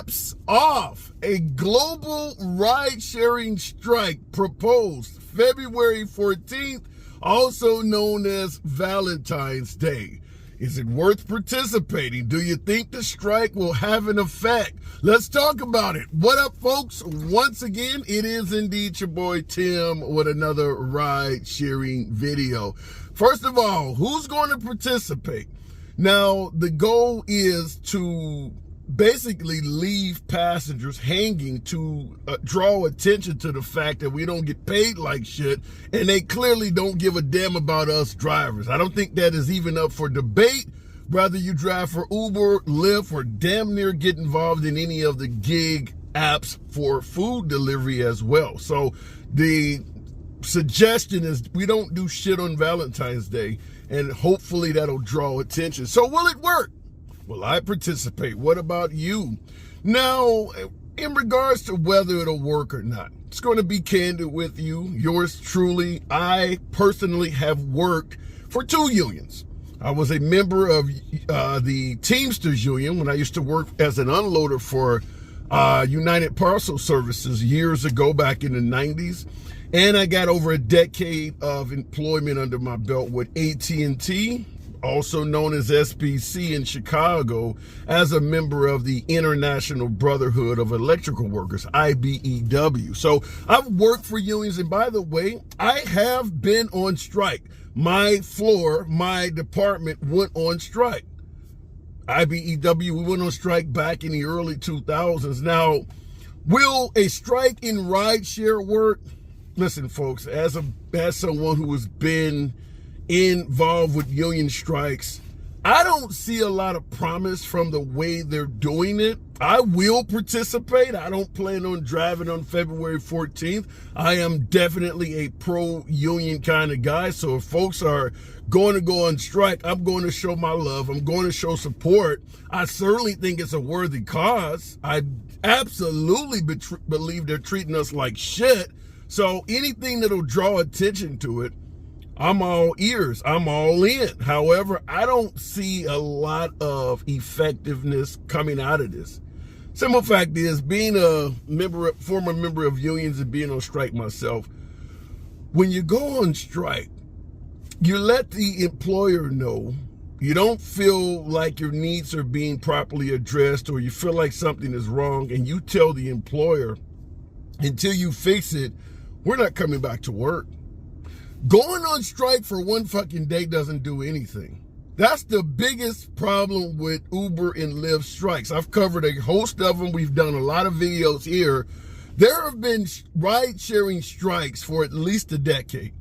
caps off. A global ride-sharing strike proposed February 14th, also known as Valentine's Day. Is it worth participating? Do you think the strike will have an effect? Let's talk about it. What up, folks? Once again, it is indeed your boy Tim with another ride-sharing video. First of all, who's going to participate? Now, the goal is to basically leave passengers hanging to draw attention to the fact that we don't get paid like shit, and they clearly don't give a damn about us drivers. I don't think that is even up for debate. Whether you drive for Uber, Lyft, or damn near get involved in any of the gig apps for food delivery as well. So the suggestion is we don't do shit on Valentine's Day, and hopefully that'll draw attention. So will it work? Will I participate? What about you? Now, in regards to whether it'll work or not, it's going to be candid with you. Yours truly, I personally have worked for two unions. I was a member of the Teamsters Union when I used to work as an unloader for United Parcel Services years ago, back in the 90s. And I got over a decade of employment under my belt with AT&T, also known as SBC in Chicago, as a member of the International Brotherhood of Electrical Workers, IBEW. So I've worked for unions, and by the way, I have been on strike. My floor, my department went on strike. IBEW, we went on strike back in the early 2000s. Now, will a strike in rideshare work? Listen, folks, as someone who has been involved with union strikes, I don't see a lot of promise from the way they're doing it. I will participate. I don't plan on driving on February 14th. I am definitely a pro-union kind of guy. So if folks are going to go on strike, I'm going to show my love. I'm going to show support. I certainly think it's a worthy cause. I absolutely believe they're treating us like shit. So anything that'll draw attention to it, I'm all ears. I'm all in. However, I don't see a lot of effectiveness coming out of this. Simple fact is, being a former member of unions and being on strike myself, when you go on strike, you let the employer know you don't feel like your needs are being properly addressed, or you feel like something is wrong, and you tell the employer, until you fix it, we're not coming back to work. Going on strike for one fucking day doesn't do anything. That's the biggest problem with Uber and Lyft strikes. I've covered a host of them. We've done a lot of videos here. There have been ride-sharing strikes for at least a decade,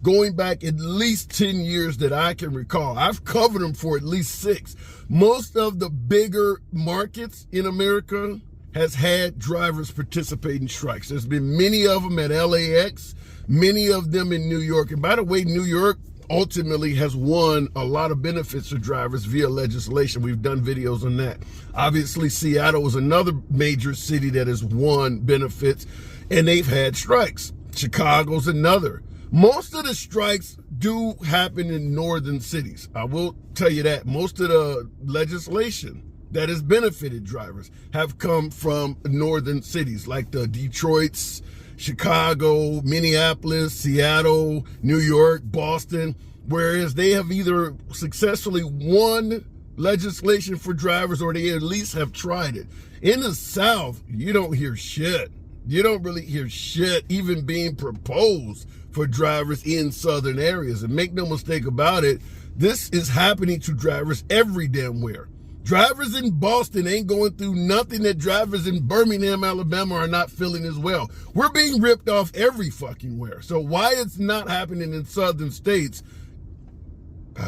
going back at least 10 years that I can recall. I've covered them for at least 6. Most of the bigger markets in America has had drivers participate in strikes. There's been many of them at LAX, many of them in New York. And by the way, New York ultimately has won a lot of benefits for drivers via legislation. We've done videos on that. Obviously, Seattle is another major city that has won benefits, and they've had strikes. Chicago's another. Most of the strikes do happen in northern cities. I will tell you that. Most of the legislation that has benefited drivers have come from northern cities like the Detroits, Chicago, Minneapolis, Seattle, New York, Boston, whereas they have either successfully won legislation for drivers or they at least have tried it. In the South, you don't hear shit. You don't really hear shit even being proposed for drivers in southern areas. And make no mistake about it, this is happening to drivers every damn where. Drivers in Boston ain't going through nothing that drivers in Birmingham, Alabama are not feeling as well. We're being ripped off every fucking where. So why it's not happening in southern states,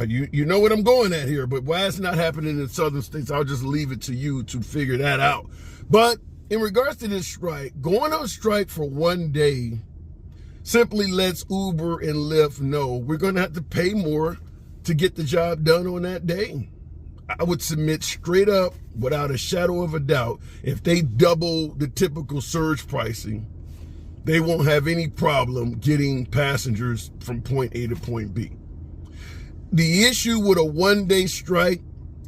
you know what I'm going at here, but why it's not happening in southern states, I'll just leave it to you to figure that out. But in regards to this strike, going on strike for one day simply lets Uber and Lyft know we're going to have to pay more to get the job done on that day. I would submit straight up, without a shadow of a doubt, if they double the typical surge pricing, they won't have any problem getting passengers from point A to point B. The issue with a one-day strike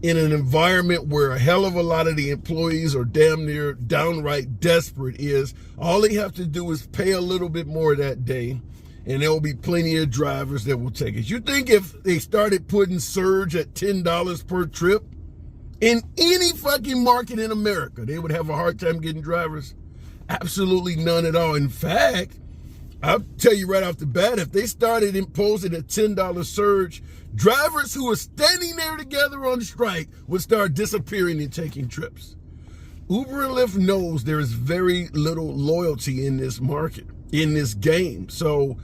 in an environment where a hell of a lot of the employees are damn near downright desperate is all they have to do is pay a little bit more that day, and there will be plenty of drivers that will take it. You think if they started putting surge at $10 per trip in any fucking market in America, they would have a hard time getting drivers? Absolutely none at all. In fact, I'll tell you right off the bat, if they started imposing a $10 surge, drivers who are standing there together on strike would start disappearing and taking trips. Uber and Lyft knows there is very little loyalty in this market, in this game. So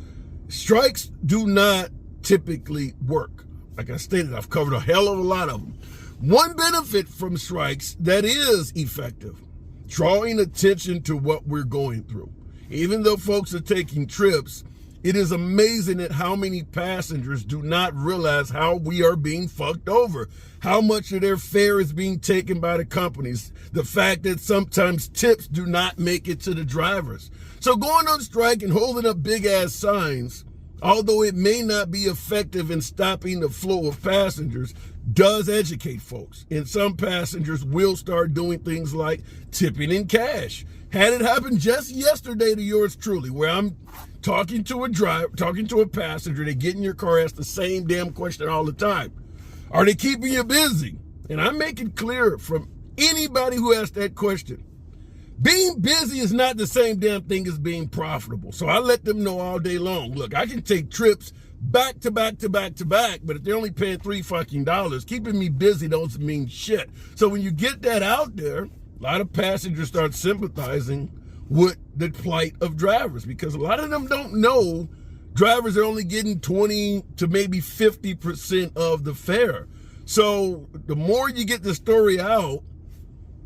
strikes do not typically work. Like I stated, I've covered a hell of a lot of them. One benefit from strikes that is effective: drawing attention to what we're going through. Even though folks are taking trips, it is amazing at how many passengers do not realize how we are being fucked over, how much of their fare is being taken by the companies, the fact that sometimes tips do not make it to the drivers. So going on strike and holding up big ass signs, although it may not be effective in stopping the flow of passengers, does educate folks. And some passengers will start doing things like tipping in cash. Had it happen just yesterday to yours truly, where I'm talking to a passenger, they get in your car, ask the same damn question all the time. Are they keeping you busy? And I make it clear from anybody who asks that question, being busy is not the same damn thing as being profitable. So I let them know all day long, look, I can take trips back to back to back to back, but if they're only paying $3 keeping me busy doesn't mean shit. So when you get that out there, a lot of passengers start sympathizing with the plight of drivers, because a lot of them don't know drivers are only getting 20 to maybe 50% of the fare. So the more you get the story out,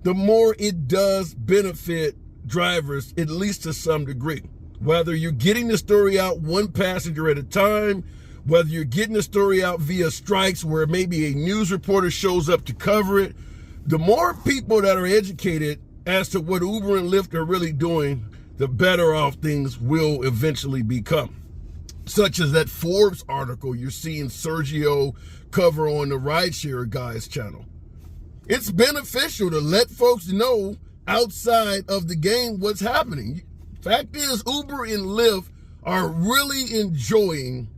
the more it does benefit drivers, at least to some degree. Whether you're getting the story out one passenger at a time, whether you're getting the story out via strikes where maybe a news reporter shows up to cover it, the more people that are educated as to what Uber and Lyft are really doing, the better off things will eventually become. Such as that Forbes article you're seeing Sergio cover on the Rideshare Guys channel. It's beneficial to let folks know outside of the game what's happening. Fact is, Uber and Lyft are really enjoying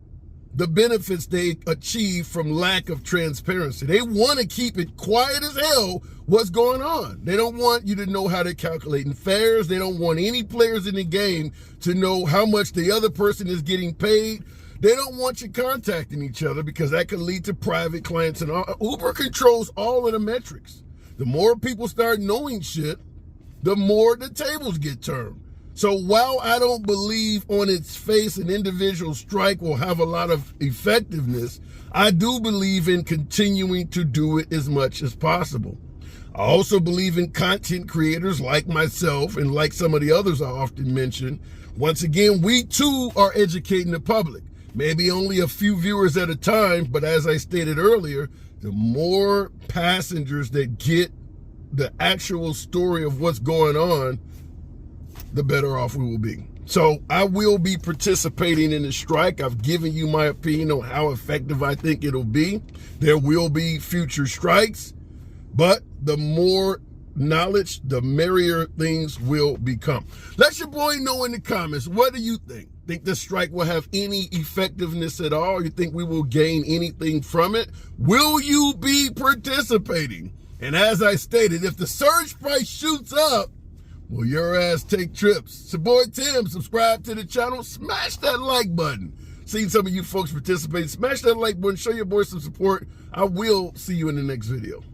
the benefits they achieve from lack of transparency. They want to keep it quiet as hell what's going on. They don't want you to know how they're calculating fares. They don't want any players in the game to know how much the other person is getting paid. They don't want you contacting each other because that could lead to private clients and all. Uber controls all of the metrics. The more people start knowing shit, the more the tables get turned. So while I don't believe on its face an individual strike will have a lot of effectiveness, I do believe in continuing to do it as much as possible. I also believe in content creators like myself and like some of the others I often mention. Once again, we too are educating the public. Maybe only a few viewers at a time, but as I stated earlier, the more passengers that get the actual story of what's going on, the better off we will be. So I will be participating in the strike. I've given you my opinion on how effective I think it'll be. There will be future strikes, but the more knowledge, the merrier things will become. Let your boy know in the comments, what do you think? Think this strike will have any effectiveness at all? You think we will gain anything from it? Will you be participating? And as I stated, if the surge price shoots up, will your ass take trips? It's your boy Tim. Subscribe to the channel. Smash that like button. Seen some of you folks participate. Smash that like button. Show your boy some support. I will see you in the next video.